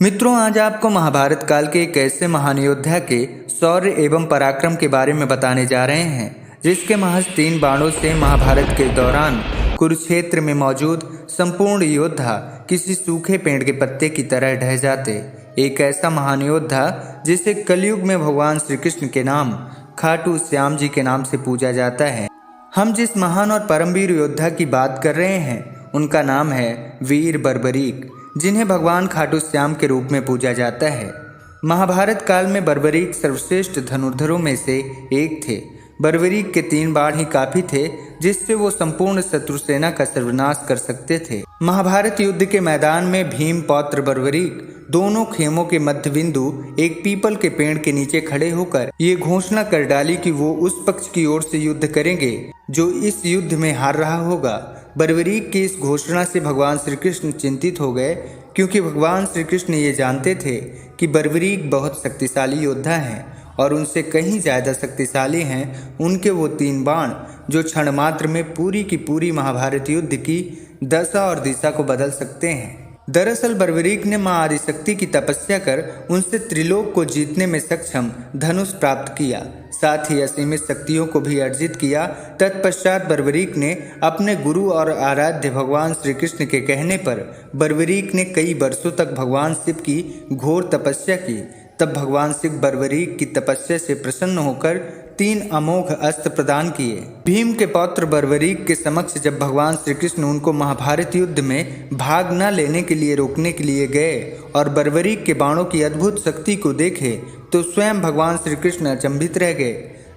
मित्रों, आज आपको महाभारत काल के एक ऐसे महान योद्धा के शौर्य एवं पराक्रम के बारे में बताने जा रहे हैं जिसके महज 3 बाणों से महाभारत के दौरान कुरुक्षेत्र में मौजूद संपूर्ण योद्धा किसी सूखे पेड़ के पत्ते की तरह ढह जाते। एक ऐसा महान योद्धा जिसे कलयुग में भगवान श्री कृष्ण के नाम खाटू श्याम जी के नाम से पूजा जाता है। हम जिस महान और परमवीर योद्धा की बात कर रहे हैं उनका नाम है वीर बर्बरीक, जिन्हें भगवान खाटू श्याम के रूप में पूजा जाता है। महाभारत काल में बर्बरीक सर्वश्रेष्ठ धनुर्धरों में से एक थे। बर्बरीक के 3 बाण ही काफी थे जिससे वो संपूर्ण शत्रु सेना का सर्वनाश कर सकते थे। महाभारत युद्ध के मैदान में भीम पौत्र बर्बरीक दोनों खेमों के मध्य बिंदु एक पीपल के पेड़ के नीचे खड़े होकर ये घोषणा कर डाली कि वो उस पक्ष की ओर से युद्ध करेंगे जो इस युद्ध में हार रहा होगा। बर्बरीक की इस घोषणा से भगवान श्री कृष्ण चिंतित हो गए, क्योंकि भगवान श्री कृष्ण ये जानते थे कि बर्बरीक बहुत शक्तिशाली योद्धा हैं और उनसे कहीं ज़्यादा शक्तिशाली हैं उनके वो 3 बाण जो क्षण मात्र में पूरी की पूरी महाभारत युद्ध की दशा और दिशा को बदल सकते हैं। दरअसल बर्बरीक ने मां आदिशक्ति की तपस्या कर उनसे त्रिलोक को जीतने में सक्षम धनुष प्राप्त किया, साथ ही असीमित शक्तियों को भी अर्जित किया। तत्पश्चात बर्बरीक ने अपने गुरु और आराध्य भगवान श्री कृष्ण के कहने पर बर्बरीक ने कई वर्षों तक भगवान शिव की घोर तपस्या की। तब भगवान शिव बर्बरीक की तपस्या से प्रसन्न होकर 3 अमोघ अस्त्र प्रदान किए। भीम के पौत्र बर्बरीक के समक्ष जब भगवान श्री कृष्ण उनको महाभारत युद्ध में भाग न लेने के लिए रोकने के लिए गए और बर्बरीक के बाणों की अद्भुत शक्ति को देखे तो स्वयं भगवान श्री कृष्ण अचंभित रह गए।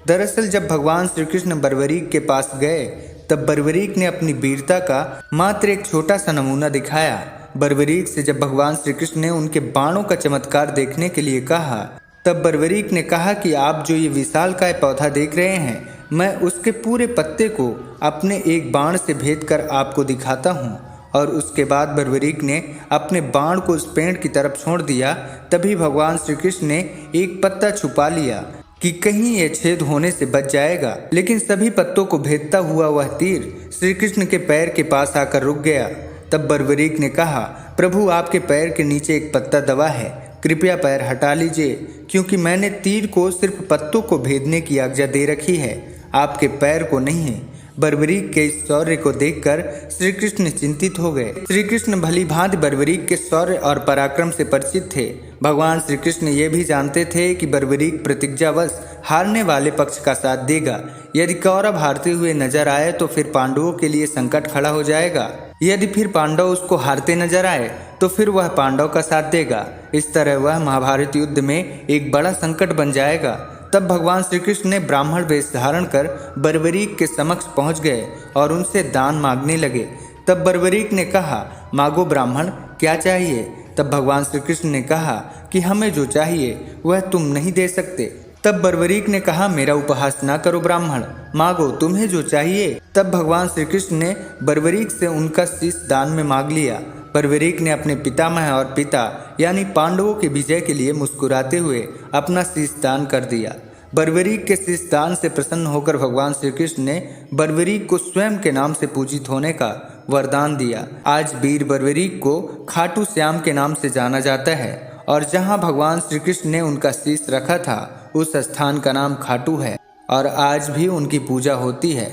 दरअसल जब भगवान श्री कृष्ण बर्बरीक के पास गए तब बर्बरीक ने अपनी वीरता का मात्र एक छोटा सा नमूना दिखाया। बर्बरीक से जब भगवान श्री कृष्ण ने उनके बाणों का चमत्कार देखने के लिए कहा तब बर्बरीक ने कहा कि आप जो ये विशालकाय पौधा देख रहे हैं, मैं उसके पूरे पत्ते को अपने एक बाण से भेद कर आपको दिखाता हूँ। और उसके बाद बर्बरीक ने अपने बाण को उस पेड़ की तरफ छोड़ दिया। तभी भगवान श्री कृष्ण ने एक पत्ता छुपा लिया कि कहीं ये छेद होने से बच जाएगा, लेकिन सभी पत्तों को भेदता हुआ वह तीर श्री कृष्ण के पैर के पास आकर रुक गया। तब बर्बरीक ने कहा, प्रभु आपके पैर के नीचे एक पत्ता दबा है, कृपया पैर हटा लीजिए, क्योंकि मैंने तीर को सिर्फ पत्तों को भेदने की आज्ञा दे रखी है, आपके पैर को नहीं। बर्बरीक के इस शौर्य को देखकर श्री कृष्ण चिंतित हो गए। श्री कृष्ण भली भांति बर्बरीक के शौर्य और पराक्रम से परिचित थे। भगवान श्री कृष्ण ये भी जानते थे कि बर्बरीक प्रतिज्ञावश हारने वाले पक्ष का साथ देगा। यदि कौरव हारते हुए नजर आए तो फिर पांडवों के लिए संकट खड़ा हो जाएगा। यदि फिर पांडव उसको हारते नजर आए तो फिर वह पांडव का साथ देगा। इस तरह वह महाभारत युद्ध में एक बड़ा संकट बन जाएगा। तब भगवान श्री कृष्ण ने ब्राह्मण वेश धारण कर बर्बरीक के समक्ष पहुंच गए और उनसे दान मांगने लगे। तब बर्बरीक ने कहा, मांगो ब्राह्मण, क्या चाहिए? तब भगवान श्री कृष्ण ने कहा कि हमें जो चाहिए वह तुम नहीं दे सकते। तब बर्बरीक ने कहा, मेरा उपहास ना करो ब्राह्मण, मांगो तुम्हें जो चाहिए। तब भगवान श्री कृष्ण ने बर्बरीक से उनका शीश दान में मांग लिया। बर्बरीक ने अपने पितामह और पिता यानी पांडवों के विजय के लिए मुस्कुराते हुए अपना शीश दान कर दिया। बर्बरीक के शीश दान से प्रसन्न होकर भगवान श्री कृष्ण ने बर्बरीक को स्वयं के नाम से पूजित होने का वरदान दिया। आज वीर बर्बरीक को खाटू श्याम के नाम से जाना जाता है और जहाँ भगवान श्री कृष्ण ने उनका शीश रखा था उस स्थान का नाम खाटू है और आज भी उनकी पूजा होती है।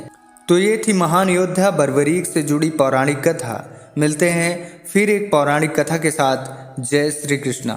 तो ये थी महान योद्धा बर्बरीक से जुड़ी पौराणिक कथा। मिलते हैं फिर एक पौराणिक कथा के साथ। जय श्री कृष्णा।